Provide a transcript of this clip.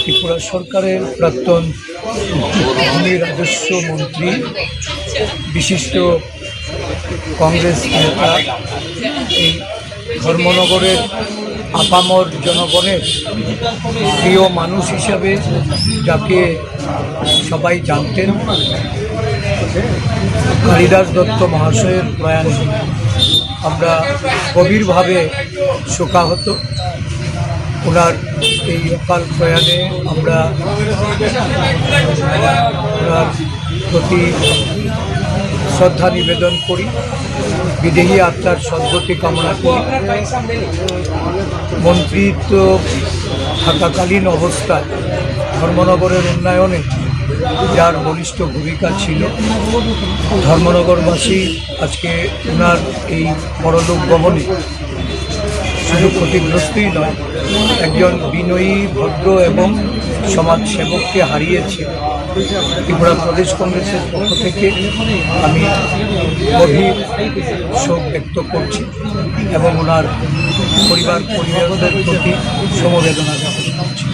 ত্রিপুরা সরকারের প্রাক্তন ভূমি রাজস্ব মন্ত্রী, বিশিষ্ট কংগ্রেস নেতা, এই ধর্মনগরের আপামর জনগণের প্রিয় মানুষ হিসাবে যাকে সবাই জানতেন, কালিদাস দত্ত মহাশয়ের প্রয়াণে আমরা গভীরভাবে শোকাহত। ওনার এই অকাল প্রয়াণে আমরা ওনার প্রতি শ্রদ্ধা নিবেদন করি, বিদেহী আত্মার সদ্গতি কামনা করি। মন্ত্রিত্ব থাকাকালীন অবস্থায় ধর্মনগরের উন্নয়নে যার বলিষ্ঠ ভূমিকা ছিল, ধর্মনগরবাসী আজকে ওনার এই পরলোক গমনে শুধু ক্ষতিগ্রস্তই নয়, একজন বিনয়ী, ভদ্র এবং সমাজসেবককে হারিয়েছে। ত্রিপুরা প্রদেশ কংগ্রেসের পক্ষ থেকে আমি গভীর শোক ব্যক্ত করছি এবং ওনার পরিবারদের প্রতি সমবেদনা জ্ঞাপন করছি।